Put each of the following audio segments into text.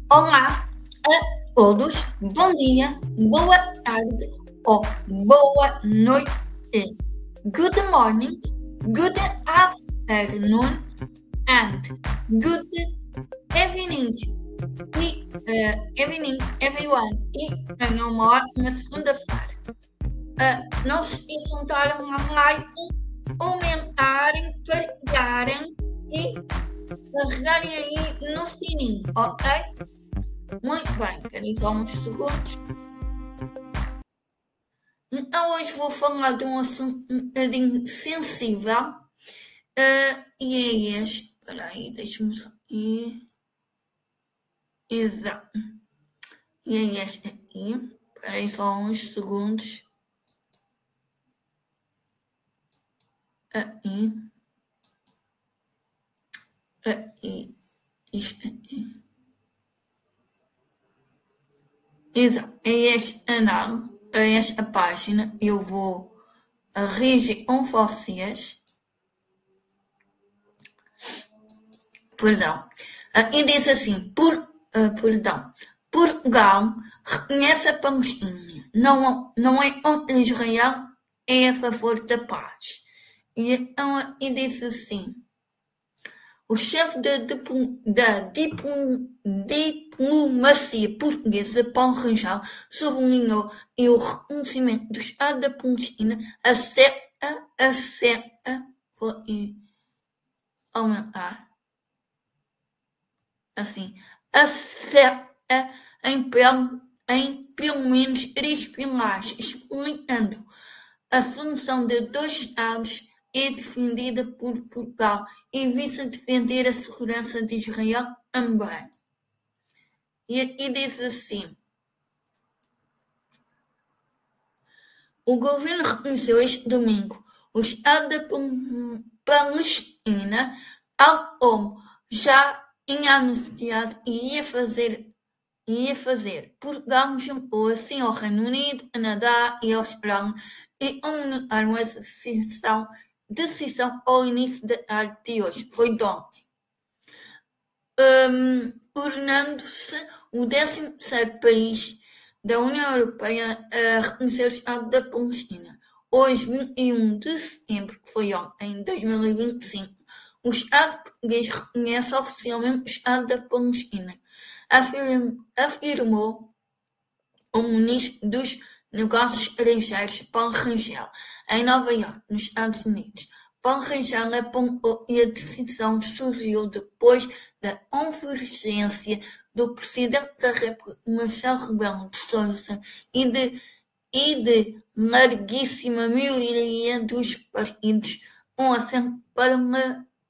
Olá a todos, bom dia, boa tarde ou boa noite. Good morning, good afternoon and good evening. Evening, everyone. E tenham uma ótima segunda-feira. Não se esqueçam de dar um like, comentarem, partilharem e carregarem aí no sininho, ok? Muito bem, querem só uns segundos. Então hoje vou falar de um assunto um bocadinho sensível e é este. Espera aí, deixa-me só aqui. Exato. E é este aqui. Espera aí só uns segundos. Aí. Aí. Isto aqui. Exato. É este anal. É esta página. Eu vou reagir com vocês. Perdão. E diz assim, Portugal reconhece a Palestina. Não é contra Israel, é a favor da paz. E diz assim, o chefe da diplomacia portuguesa, Paulo Rangel, sublinhou que o reconhecimento do Estado da Palestina acerta em pelo menos 3 pilares, explicando a solução de 2 Estados é defendida por Portugal e visa defender a segurança de Israel também. E aqui diz assim, o governo reconheceu este domingo o Estado da Palestina, tal como já tinha anunciado e ia fazer. Portugal juntou assim ao Reino Unido, Canadá e Austrália e comunicaram essa decisão ao início da tarde de hoje. Foi de ontem. Tornando-se o 13º país da União Europeia a reconhecer o Estado da Palestina. Hoje, 21 de setembro, que foi ontem, em 2025, o Estado português reconhece oficialmente o Estado da Palestina, afirmou o ministro dos Negócios Estrangeiros, Paulo Rangel, em Nova Iorque, nos Estados Unidos. Paulo Rangel apontou que a decisão surgiu depois da convergência do Presidente da República, Marcelo Rebelo de Sousa, e de larguíssima maioria dos partidos com assento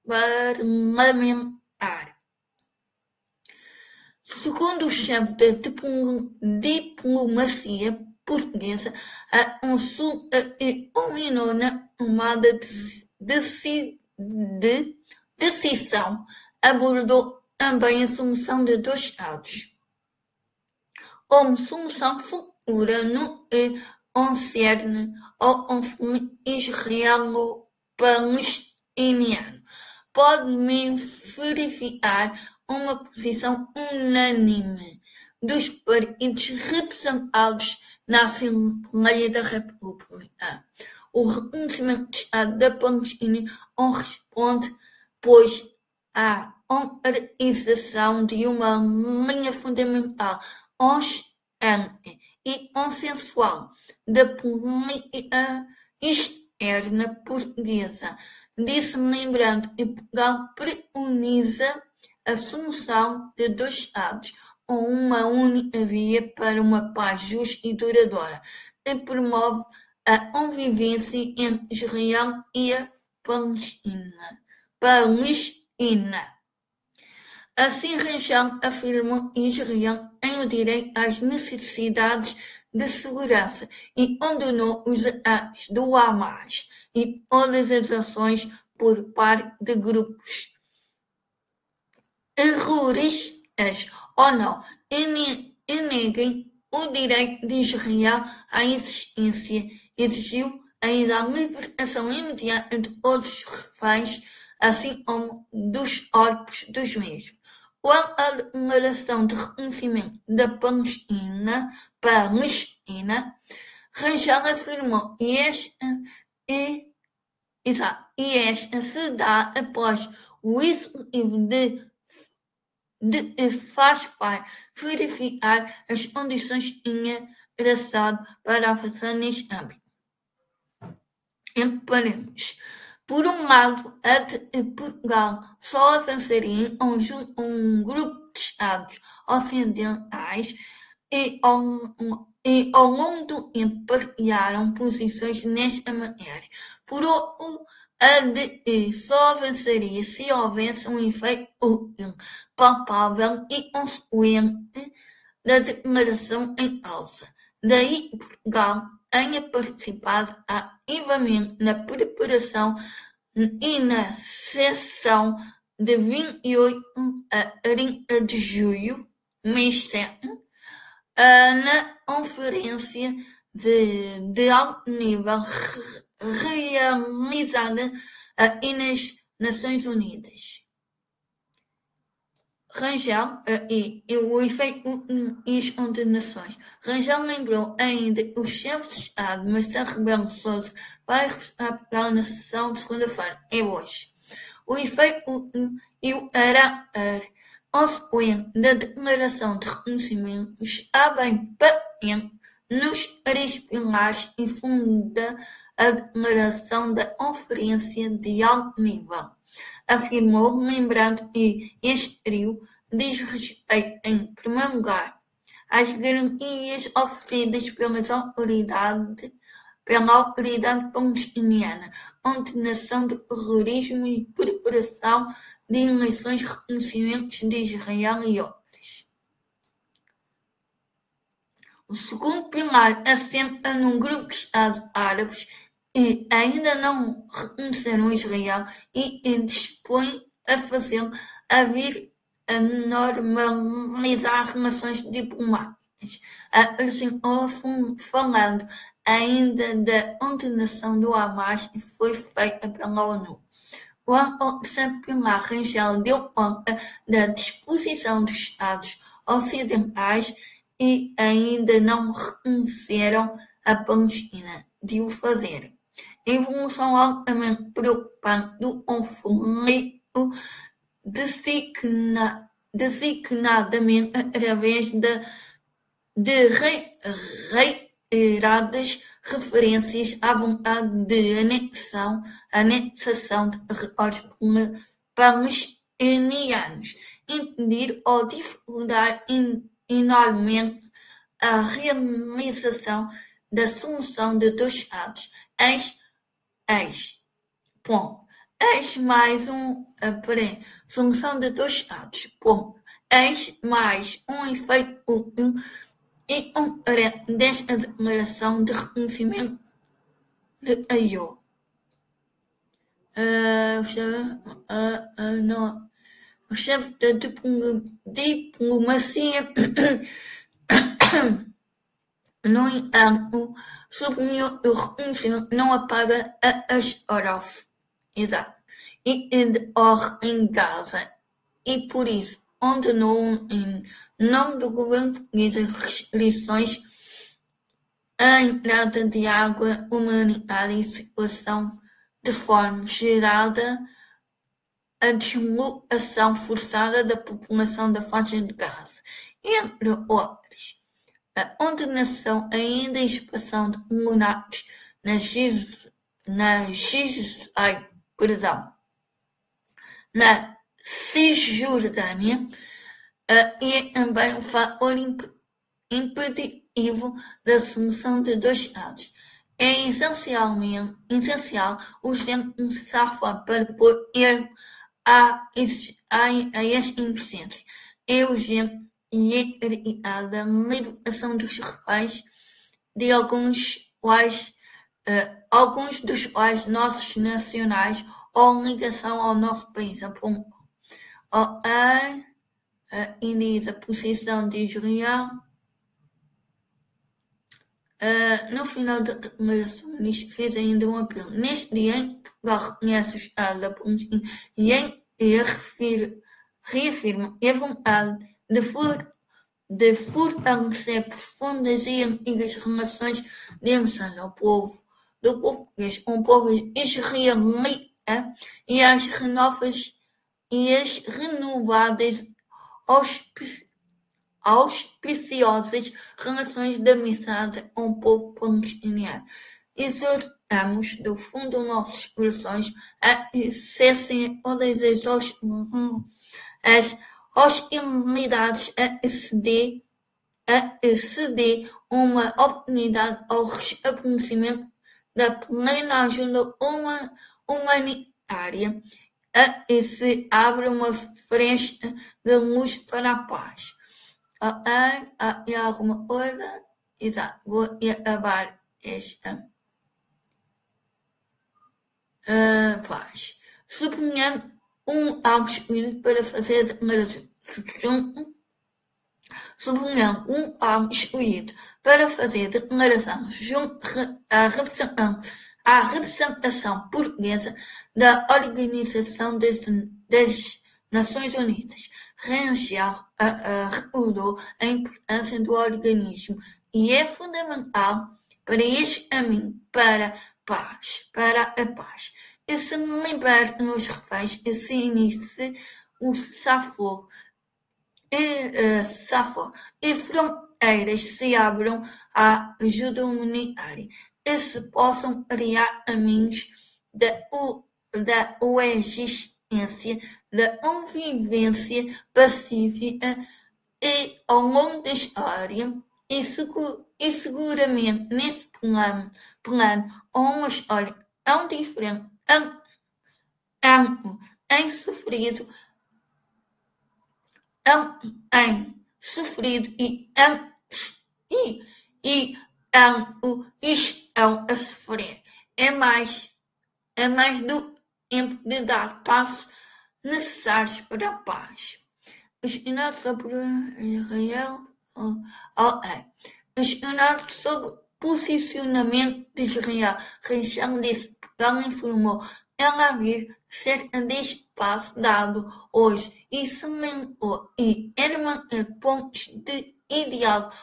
parlamentar. Segundo o chefe da diplomacia portuguesa, a consulta que culminou na tomada de decisão abordou também a solução de 2 Estados como solução futura no que concerne ao conflito israelo-palestiniano. Pode-me verificar uma posição unânime dos partidos representados na Assembleia da República. O reconhecimento do Estado da Palestina corresponde, pois, à concretização de uma linha fundamental, constante e consensual da política externa portuguesa, disse lembrando que Portugal preconiza a solução de 2 Estados com uma única via para uma paz justa e duradoura, que promove a convivência entre Israel e a Palestina. Assim, Rangel afirmou que Israel tem o direito às necessidades de segurança e condenou os ataques do Hamas e todas as ações por parte de grupos terroristas ou não, e neguem o direito de Israel à existência. Exigiu ainda a libertação imediata de todos os reféns, assim como dos corpos dos mesmos. Com a declaração de reconhecimento da Palestina, Rangel afirmou que esta se dá após o executivo de Farspar verificar as condições engraçado para avançar neste âmbito. Entre parênteses, por um lado, Portugal só avançaria em um grupo de Estados ocidentais e ao longo do tempo partilharam posições nesta matéria. Por outro, a DE só avançaria se houvesse um efeito útil, palpável e consequente da declaração em causa. Daí Portugal tenha participado ativamente na preparação e na sessão de 28 a 30 de julho, mês 7, na conferência de alto nível realizada nas Nações Unidas. Rangel e o efeito e as condenações. Rangel lembrou ainda que o chefe de Estado, Marcelo Rebelo de Sousa, vai representar Portugal na sessão de segunda-feira, é hoje. O efeito e o caráter consequente da declaração de reconhecimento está bem patente nos 3 pilares e funda a declaração da Conferência de Alto Nível. Afirmou, lembrando que este trio diz respeito, em primeiro lugar, às garantias oferecidas pela autoridade palestiniana, condenação do terrorismo e preparação de eleições, reconhecimentos de Israel e outras. O segundo pilar assenta num grupo de Estados árabes e ainda não reconheceram Israel e dispõe a fazê-lo a vir a normalizar relações diplomáticas. Acrescentou, falando ainda da condenação do Hamas que foi feita pela ONU. O terceiro pilar, Rangel, deu conta da disposição dos Estados ocidentais e ainda não reconheceram a Palestina de o fazerem. Evolução altamente preocupante do conflito, designadamente através de reiteradas referências à vontade de anexação de territórios palestinianos, impedir ou dificultar enormemente a realização da solução de 2 Estados. Solução de 2 Estados. Mais um efeito útil e concreto desta declaração de reconhecimento de AIO. O chefe da diplomacia, no entanto, sublinhou que o reconhecimento não apaga as Orof e decorre em Gaza e, por isso, condenou em nome do governo português as restrições à entrada de água humanitária e situação de fome gerada a deslocação forçada da população da faixa de Gaza, entre outras. A condenação ainda em expansão de comunatos na Cisjordânia é também um fator impeditivo da solução de 2 Estados. É essencial, urgente, necessário para pôr termo a esta inocência. É urgente e é reiterada a libertação dos reféns, de alguns dos quais nossos nacionais ou ligação ao nosso país apontam. E diz a posição de Israel. No final da declaração, o ministro fez ainda um apelo. Neste dia em que Portugal reconhece o Estado da Palestina e refere reafirma a vontade de fortalecer profundas e antigas relações de amizade ao povo do português, um povo israelita, e as renovadas auspiciosas relações de amizade ao povo palestiniano. Exortamos do fundo dos nossos corações a cessem todas as hostilidades, a ceder uma oportunidade ao reconhecimento da plena ajuda humanitária, a se abre uma fresta de luz para a paz. E alguma coisa? Exato, vou acabar esta paz. Suponhando algo escolhido para fazer a declaração. Suponhando algo escolhido para fazer a declaração junto à representação portuguesa da Organização das Nações Unidas. Rangel recordou a importância do organismo e é fundamental para este caminho para a paz. E se libertam os reféns e se inicie o cessar-fogo e fronteiras se abram à ajuda humanitária e se possam criar caminhos da coexistência, da convivência pacífica e ao longo da história, e seguramente nesse plano uma história tão diferente, em sofrido e estão a sofrer. É mais do tempo de dar passos necessários para a paz. Questionado sobre Israel. Questionado sobre o posicionamento de Israel, Rachel disse que ela informou ela haver cerca de espaço dado hoje e salientou e era manter pontos de diálogo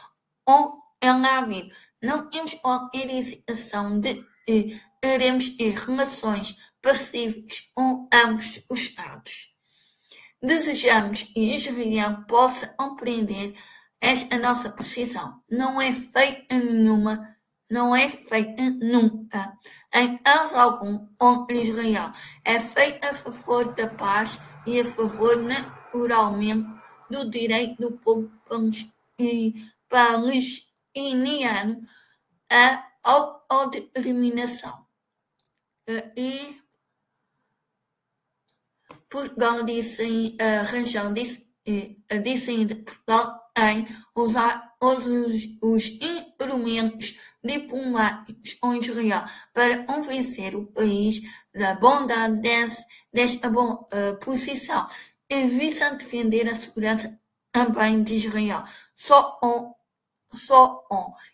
com ela haver. Não temos qualquer hesitação de que teremos ter relações pacíficas com ambos os Estados. Desejamos que Israel possa compreender esta nossa posição. Não é feita nunca, em caso algum, contra Israel. É feita a favor da paz e a favor, naturalmente, do direito do povo palestiniano à autodeterminação. E Portugal disse, Rangel disse ainda que Portugal tem usar todos os instrumentos diplomáticos com Israel para convencer o país da bondade desta posição e visa defender a segurança também de Israel. Só com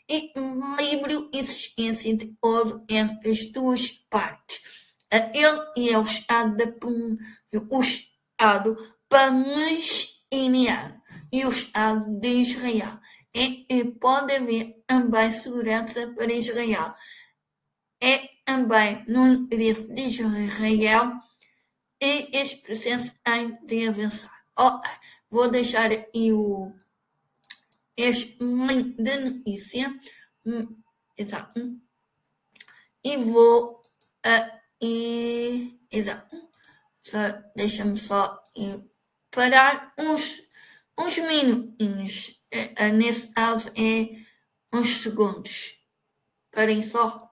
equilíbrio e existência de acordo entre as duas partes. Ele e o Estado palestiniano e o Estado de Israel. E pode haver também segurança para Israel. É também no interesse de Israel e este processo tem de avançar. Vou deixar aqui este link de notícia. Exato. E vou exato. Deixa-me só parar uns minutinhos. Nesse caso é uns segundos. Parem só.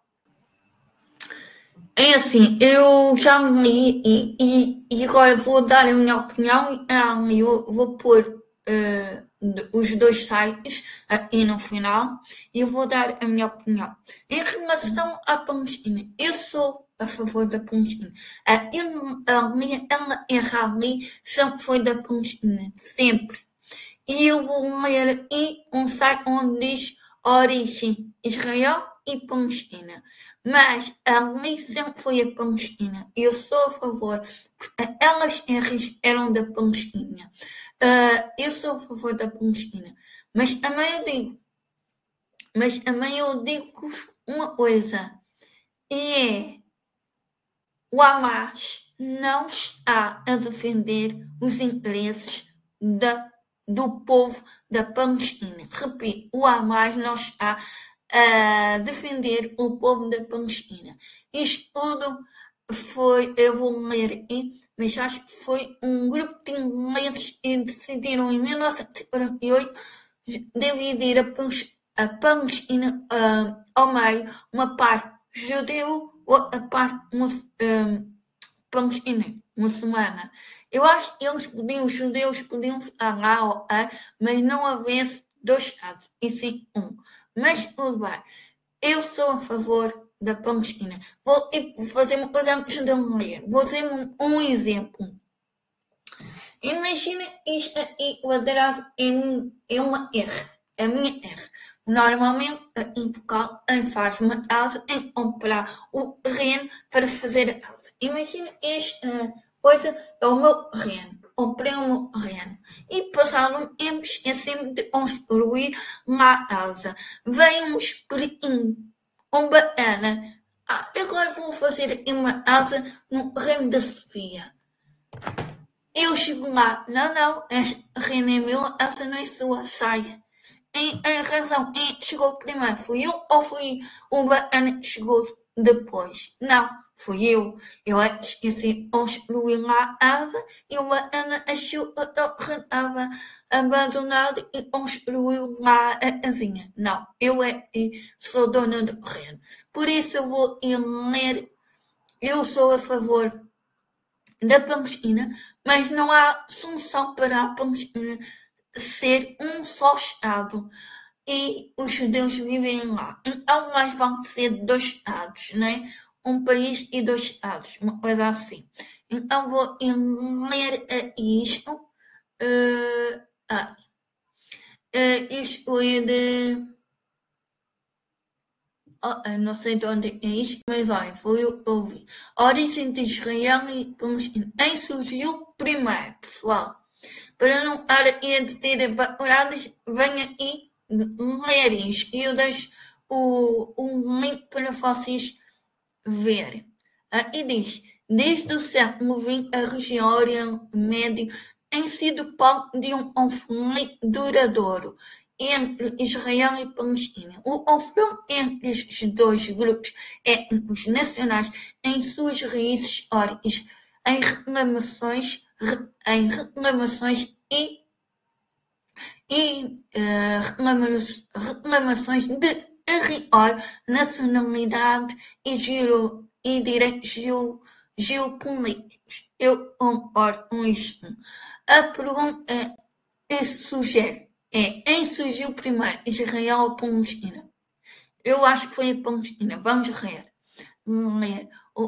É assim, eu já li e agora vou dar a minha opinião. Eu vou pôr os dois sites aqui no final e eu vou dar a minha opinião. Em relação à Palestina, eu sou a favor da Palestina. A minha rally sempre foi da Palestina, sempre. E eu vou ler aqui um site onde diz origem Israel e Palestina. Mas a lei sempre foi a Palestina. Eu sou a favor, porque aquelas terras eram da Palestina. Eu sou a favor da Palestina. Mas também eu digo uma coisa, e é: o Hamas não está a defender os interesses do povo da Palestina. Repito, o Hamas não está a defender o povo da Palestina. Isto tudo foi, eu vou ler aqui, mas acho que foi um grupo de ingleses que decidiram em 1948 dividir a Palestina ao meio, uma parte judeu, outra parte palestina, muçulmana. Eu acho que os judeus podiam ficar lá, mas não havia dois estados, e sim um. Mas tudo bem, eu sou a favor da Palestina. Vou fazer uma coisa antes de ler. Vou fazer um exemplo. Imagina isto aqui quadrado é uma R. A minha R. Normalmente, em Portugal, faz uma casa em comprar o terreno para fazer a casa. Imagina esta coisa é o meu terreno. Comprei o meu terreno. E passaram um tempo, esqueci-me de construir uma casa. Veio um espiritinho com bacana. Agora vou fazer aqui uma casa no terreno da Sofia. Eu chego lá, não, este terreno é meu, essa não é sua, saia. Em razão, quem chegou primeiro, fui eu ou fui o bacana que chegou depois? Não, fui eu. Eu esqueci de construir lá a casa e o bacana achou que eu estava abandonado e construiu lá a casinha. Não, eu sou dona do terreno. Por isso eu vou ler, eu sou a favor da Palestina, mas não há solução para a Palestina ser um só Estado e os judeus viverem lá. Então, mais vão ser dois Estados, né? Um país e dois Estados, uma coisa assim. Então, vou ler isto. Isto é de... não sei de onde é isto, mas olha, foi o que eu vi. A origem de Israel e Palestina. Quem surgiu primeiro, pessoal? Para não estar aqui a dizer bacuradas, venha aqui ler isto. E eu deixo um link para vocês verem. E diz: desde o século XX, a região Oriente Médio tem sido palco de um conflito duradouro entre Israel e Palestina. O confronto entre estes dois grupos étnicos nacionais tem suas raízes históricas em reclamações reclamações de território, nacionalidade e direitos geopolíticos. Eu concordo com isto. A pergunta que se sugere é: quem surgiu primeiro, Israel ou Palestina? Eu acho que foi a Palestina. Vamos ler.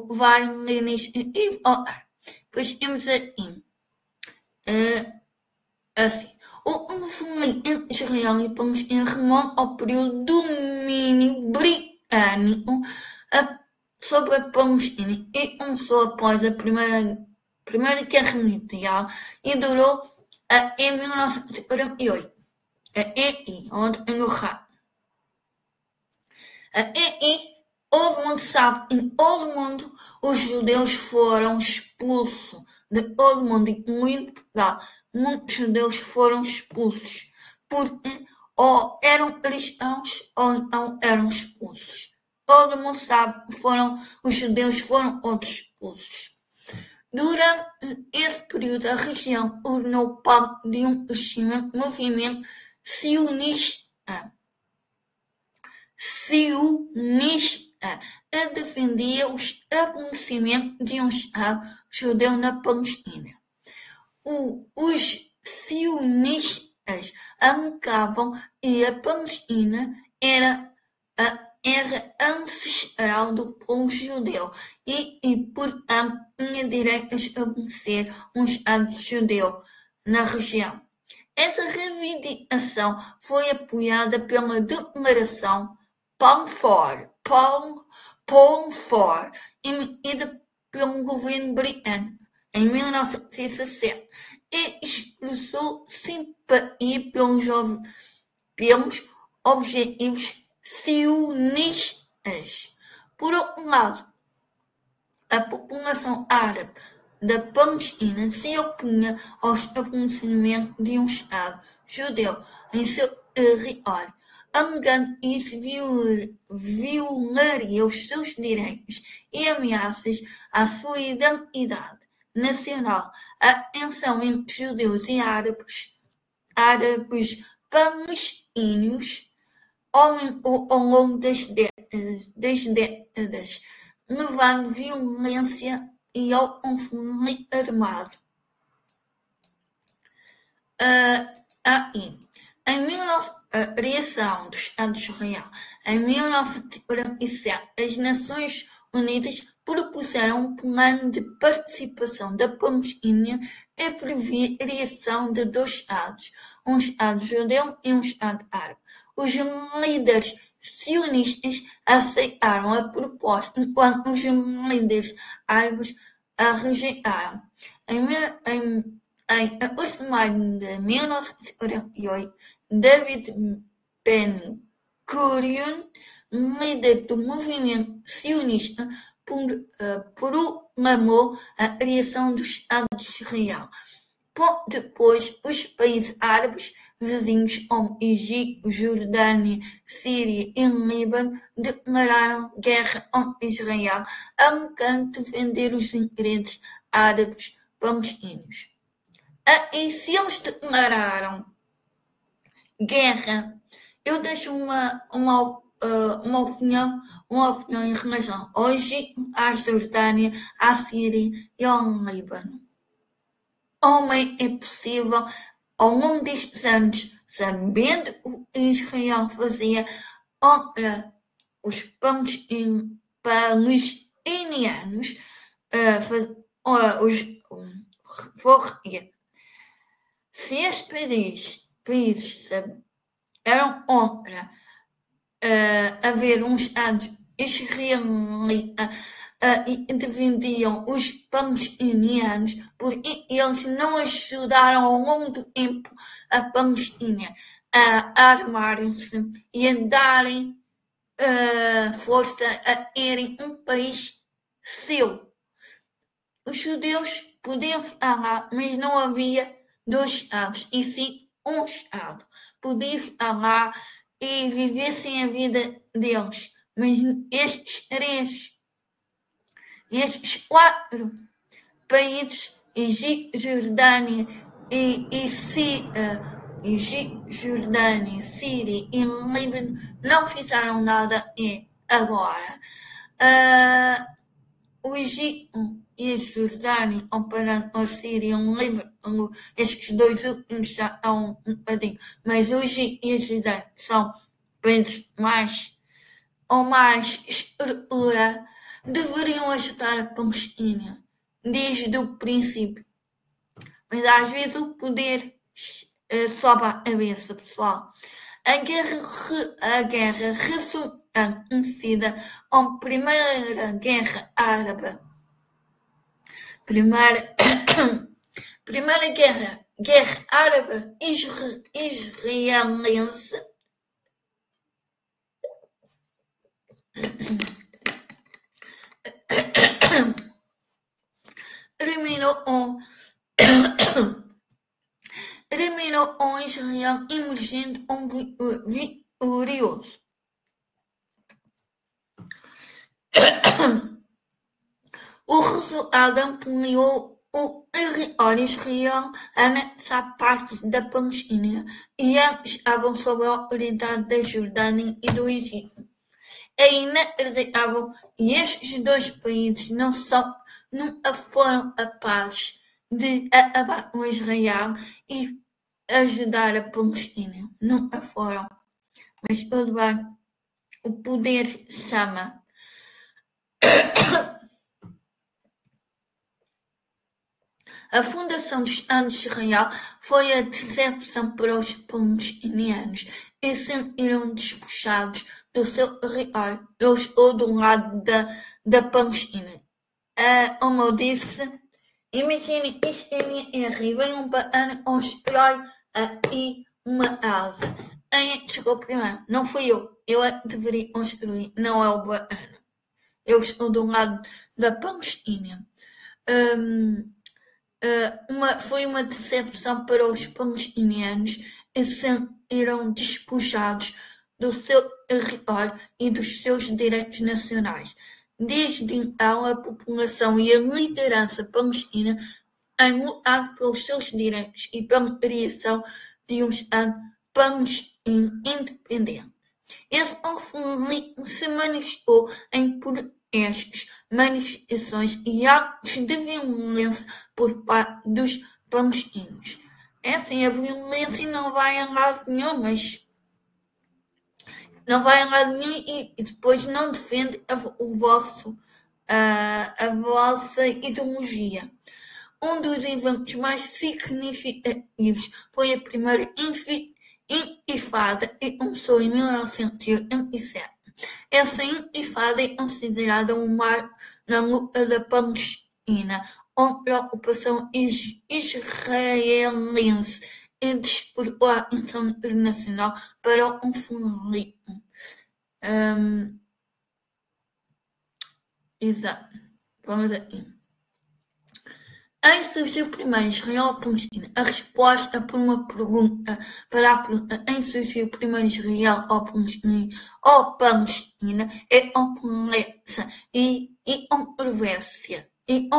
Vai ler nisto e voltar. Pois temos aqui assim: o conflito entre Israel e Palestina remonta ao período do domínio britânico sobre a Palestina e começou após a Primeira Guerra Mundial e durou em 1948. Onde tenho o rato. Todo mundo sabe que em todo o mundo os judeus foram expulsos de todo o mundo, incluindo Portugal. Muitos judeus foram expulsos porque ou eram cristãos ou então eram expulsos. Todo mundo sabe que os judeus foram todos expulsos. Durante esse período, a região tornou parte de um crescimento movimento sionista a defendia o estabelecimento de um Estado judeu na Palestina. Os sionistas alegavam que a Palestina era ancestral do povo judeu e portanto, tinha direito a estabelecer um Estado judeu na região. Essa reivindicação foi apoiada pela Declaração Balfour, emitida pelo governo britânico em 1960, e expressou simpatia pelos objetivos sionistas. Por outro lado, a população árabe da Palestina se opunha ao estabelecimento de um Estado judeu em seu território, alegando que isso violaria os seus direitos e ameaças à sua identidade nacional. A tensão entre judeus e árabes palestinos aumentou ao longo das décadas, levando violência e ao conflito armado. Criação do Estado de Israel. Em 1947, as Nações Unidas propuseram um plano de participação da Palestina e previa a criação de dois Estados, um Estado judeu e um Estado árabe. Os líderes sionistas aceitaram a proposta, enquanto os líderes árabes a rejeitaram. Em 8 de maio de 1948, David Ben-Gurion, líder do movimento sionista, proclamou a criação do Estado de Israel. Pouco depois, os países árabes vizinhos como Egito, Jordânia, Síria e Líbano declararam guerra contra Israel, alegando defender os interesses árabes palestinos. E se eles declararam guerra, eu deixo uma opinião em relação ao Egito, à Jordânia, à Síria e ao Líbano. Como é possível, ao longo destes anos, sabendo o que Israel fazia contra os palestinianos, se estes países eram contra haver um Estado israelita e defendiam os palestinianos, porque eles não ajudaram ao longo do tempo a Palestina a armarem-se e a darem força a terem um país seu. Os judeus podiam ficar lá, mas não havia dois Estados, e sim um Estado. Podiam ficar lá e vivessem a vida deles, mas estes 4 países, Egito, Jordânia Síria e Líbano, não fizeram nada agora. O Egito e a Jordânia, comparando a Síria e o Líbano, estes dois últimos já estão um bocadinho, mas o Egito e a Jordânia são países mais estrutura, deveriam ajudar a Palestina desde o princípio. Mas às vezes o poder sobe a cabeça, pessoal. A guerra resultante, conhecida como Primeira Guerra Árabe. Primeira Guerra Árabe Israelense terminou com Israel emergindo vitorioso. O resultado ampliou o território israel a anexar partes da Palestina e antes estavam sob a autoridade da Jordânia e do Egito. É inacreditável e estes dois países nunca foram capazes de acabar com Israel e ajudar a Palestina. Nunca foram. Mas tudo bem. O poder chama. A fundação do Estado de Israel foi a decepção para os palestinianos e sentiram despojados do seu território. Eu estou do lado da Palestina. Como eu disse, imaginem isto é minha R. Vem um bacana, constrói aí uma asa. Quem é que chegou primeiro? Não fui eu. Eu é que deveria construir, não é o bacana. Eu estou do lado da Palestina. Foi uma decepção para os palestinianos e serão despojados do seu território e dos seus direitos nacionais. Desde então, a população e a liderança palestina têm lutado pelos seus direitos e pela criação de um Estado palestino independente. Esse conflito se manifestou em protestos, manifestações e atos de violência por parte dos palestinos. É assim, a violência não vai a lado nenhum, mas não vai a lado nenhum e depois não defende a vossa ideologia. Um dos eventos mais significativos foi a primeira intifada que começou em 1987. Essa intifada é considerada um marco na luta da Palestina contra a ocupação israelense e despertou a atenção internacional para o conflito. Exato. Vamos aqui. Aí surgiu primeiro Israel-Palestina. A resposta por uma pergunta para a pergunta em surgiu primeiro Israel ou Palestina é complexa e controversa e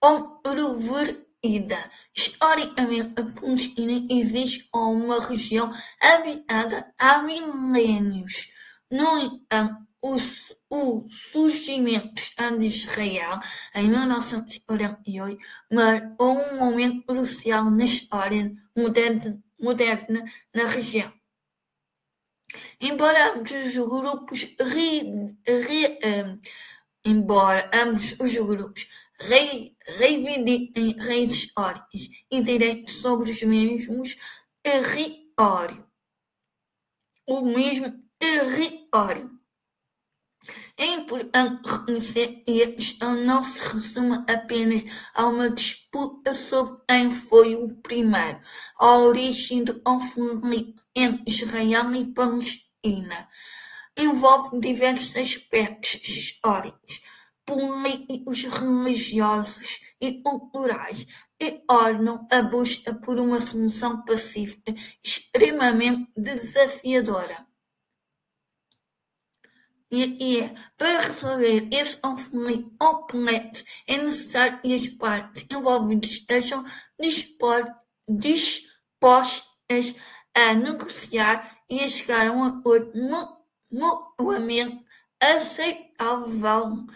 controvertida. Historicamente, a Palestina existe como uma região habitada há milénios. No entanto, o surgimento do Estado de Israel em 1948 marcou um momento crucial na história moderna na região. Embora ambos os grupos reivindiquem raízes históricas e direitos sobre os mesmos territórios. É importante reconhecer que a questão não se resume apenas a uma disputa sobre quem foi o primeiro. A origem do conflito entre Israel e Palestina envolve diversos aspectos históricos, políticos, religiosos e culturais que tornam a busca por uma solução pacífica extremamente desafiadora. Para resolver esse conflito complexo, é necessário que as partes envolvidas estejam dispostas a negociar e a chegar a um acordo mutuamente aceitável.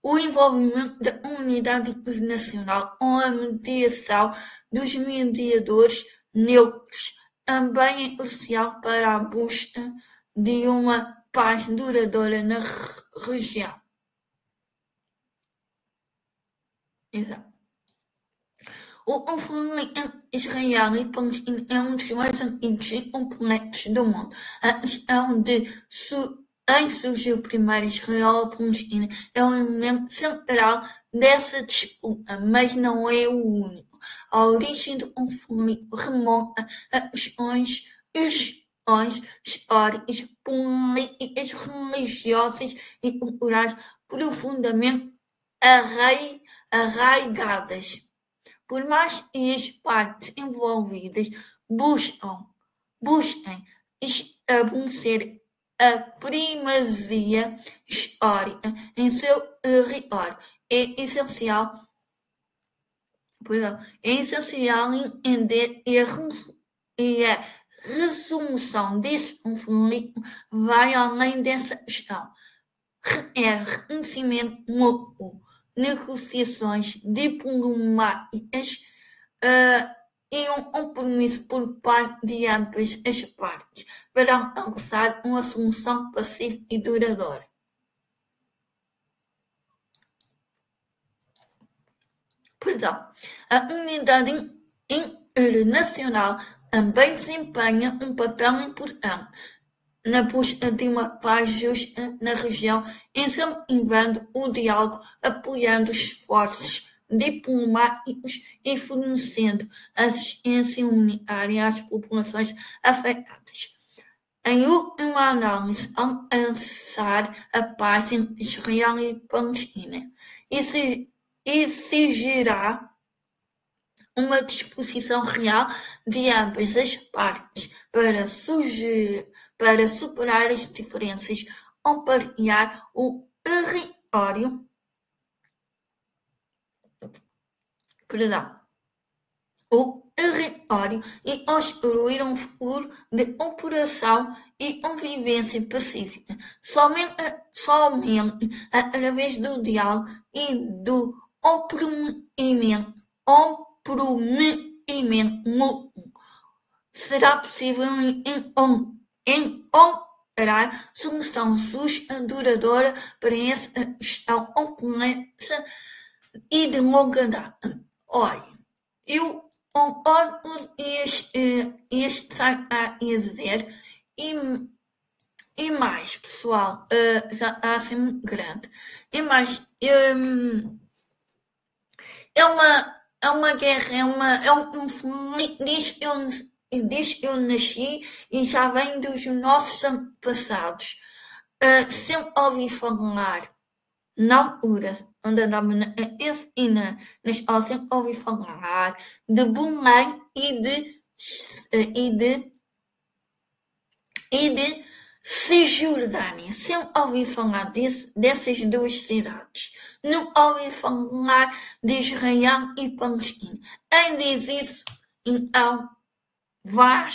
O envolvimento da comunidade internacional com a mediação dos mediadores neutros também é crucial para a busca de uma paz duradoura na região. Exato. O conflito entre Israel e Palestina é um dos mais antigos e complexos do mundo. A questão de quem surgiu primeiro, Israel ou Palestina, é um elemento central dessa disputa, mas não é o único. A origem do conflito remonta a questões históricas, políticas, religiosas e culturais profundamente arraigadas. Por mais que as partes envolvidas busquem estabelecer a primazia histórica em seu território, é essencial entender e a resolução desse conflito vai além dessa questão. Requer reconhecimento mútuo, negociações diplomáticas e um compromisso por parte de ambas as partes para alcançar uma solução pacífica e duradoura. A comunidade internacional também desempenha um papel importante na busca de uma paz justa na região, incentivando o diálogo, apoiando os esforços diplomáticos e fornecendo assistência humanitária às populações afetadas. Em última análise, alcançar a paz entre Israel e Palestina exigirá uma disposição real de ambas as partes para superar as diferenças, ampliar o território, e construir um futuro de cooperação e convivência pacífica. Somente através do diálogo e do comprometimento mútuo será possível encontrar solução justa, duradoura para essa questão complexa e de longa data. Olha, eu concordo com este está a dizer e mais, pessoal, já está a ser muito grande. E mais, é uma guerra, é um conflito desde que eu nasci e já vem dos nossos antepassados. Sempre ouvi falar, na altura, onde andava na escola, sempre ouvi falar de Belém e de Cisjordânia. Sempre ouvi falar dessas duas cidades. Não ouvi falar de Israel e Palestina. Quem diz isso, então, vai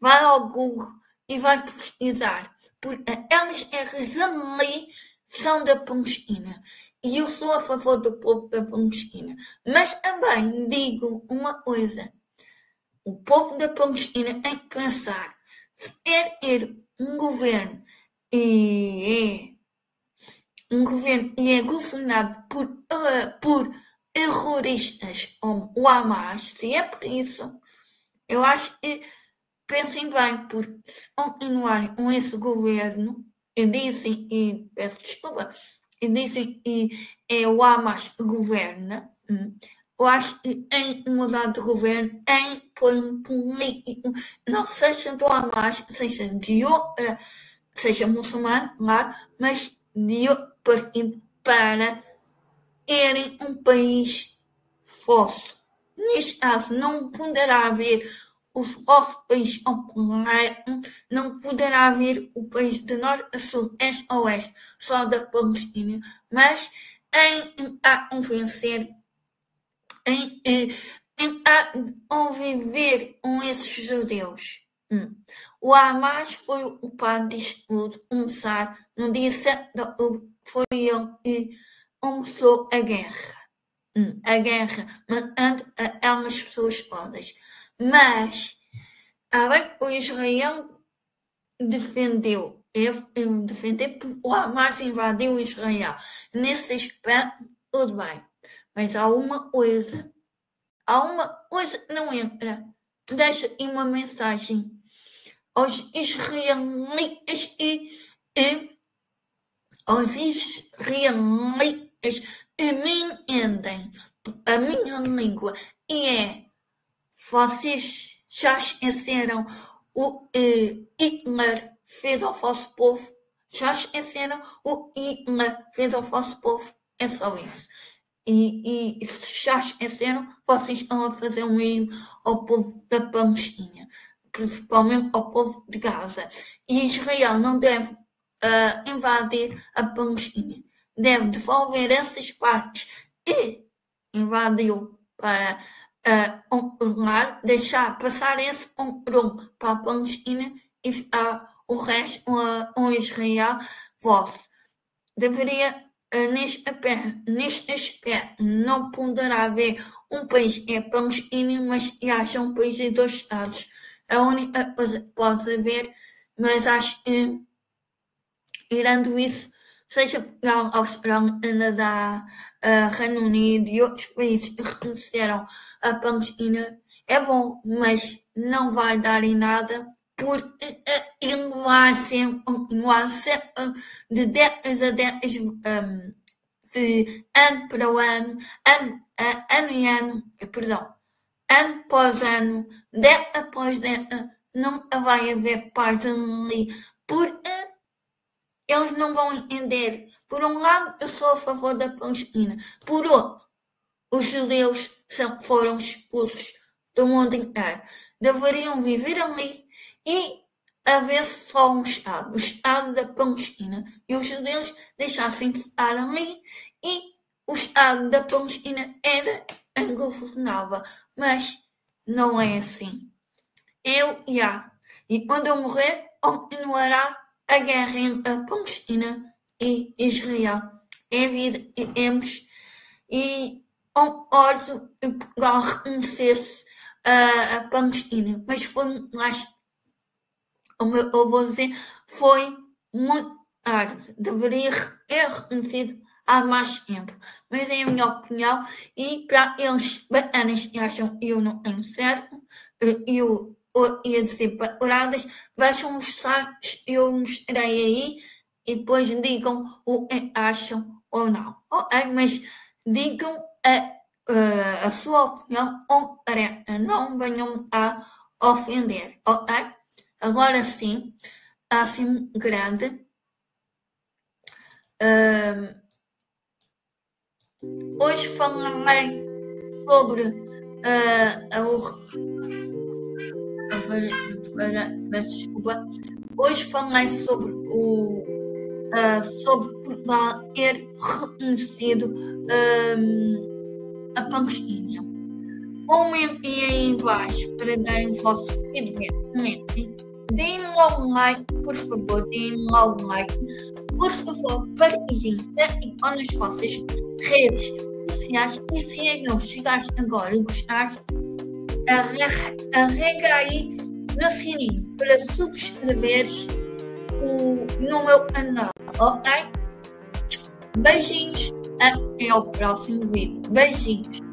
ao Google e vai pesquisar. Porque aquelas terras ali são da Palestina. E eu sou a favor do povo da Palestina. Mas também digo uma coisa. O povo da Palestina tem que pensar. Se quer ter um governo e é governado por terroristas como o Hamas, se é por isso, eu acho que pensem bem, porque se continuarem com esse governo, peço desculpa, e dizem que é o Hamas que governa, eu acho que em mudar de governo, em pôr um político, não seja do Hamas, seja de outra, seja muçulmano, claro, mas de outro partido para terem um país vosso. Neste caso, não poderá haver o vosso país completo, não poderá haver o país de norte a sul, este a oeste, só da Palestina, mas em tentar convencer, em tentar conviver com esses judeus. O Hamas foi o pai disto tudo começar no dia 7 de outubro, foi ele que começou a guerra. Matando aquelas pessoas todas. Mas, bem, o Israel defendeu porque o Hamas invadiu Israel. Nesse aspecto, tudo bem. Mas há uma coisa que não entra. Deixa aqui uma mensagem aos israelitas que me entendem a minha língua e vocês já esqueceram o Hitler fez ao vosso povo? Já esqueceram o Hitler fez ao vosso povo? É só isso. E se já esqueceram, vocês estão a fazer o mesmo ao povo da Palestina, principalmente ao povo de Gaza. E Israel não deve invadir a Palestina. Deve devolver essas partes que invadiu para controlar, deixar passar esse controle para a Palestina e ficar o resto com Israel vosso. Deveria, neste aspecto, não poderá haver um país que é Palestina, mas que haja um país de dois Estados. A única coisa que pode haver, mas acho que, tirando isso, seja Portugal, Austrália, Canadá, Reino Unido e outros países que reconheceram a Palestina, é bom, mas não vai dar em nada, porque ele vai ser de 10 a 10, de ano para ano, ano em ano, perdão, ano após ano, década após década, não vai haver paz ali, porque eles não vão entender. Por um lado, eu sou a favor da Palestina, por outro, os judeus foram expulsos do mundo inteiro. Deveriam viver ali e haver só um Estado, o Estado da Palestina. E os judeus deixassem de estar ali e o Estado da Palestina era ingovernável. Mas não é assim. E quando eu morrer, continuará a guerra entre a Palestina e Israel. É vida e temos. E concordo que Portugal reconhecesse a Palestina, mas foi muito mais, como eu vou dizer, foi muito tarde. Deveria ter reconhecido há mais tempo, mas é a minha opinião. E para eles bacanas que acham que eu não tenho certo, eu ia dizer paradas, vejam os sites que eu mostrei aí e depois digam o que acham ou não. Ok, mas digam a sua opinião concreta, não venham a ofender, ok? Agora sim, assim grande. Hoje falarei sobre desculpa. Hoje falei sobre Portugal ter reconhecido a Palestina. Comentem aí embaixo para darem o vosso feedback. Comentem. Deem logo um like, por favor. Deem logo um like. Por favor, partilhem nas vossas redes sociais. E se não chegaste agora e gostaste, carrega aí no sininho para subscreveres no meu canal, ok? Beijinhos, até ao próximo vídeo. Beijinhos.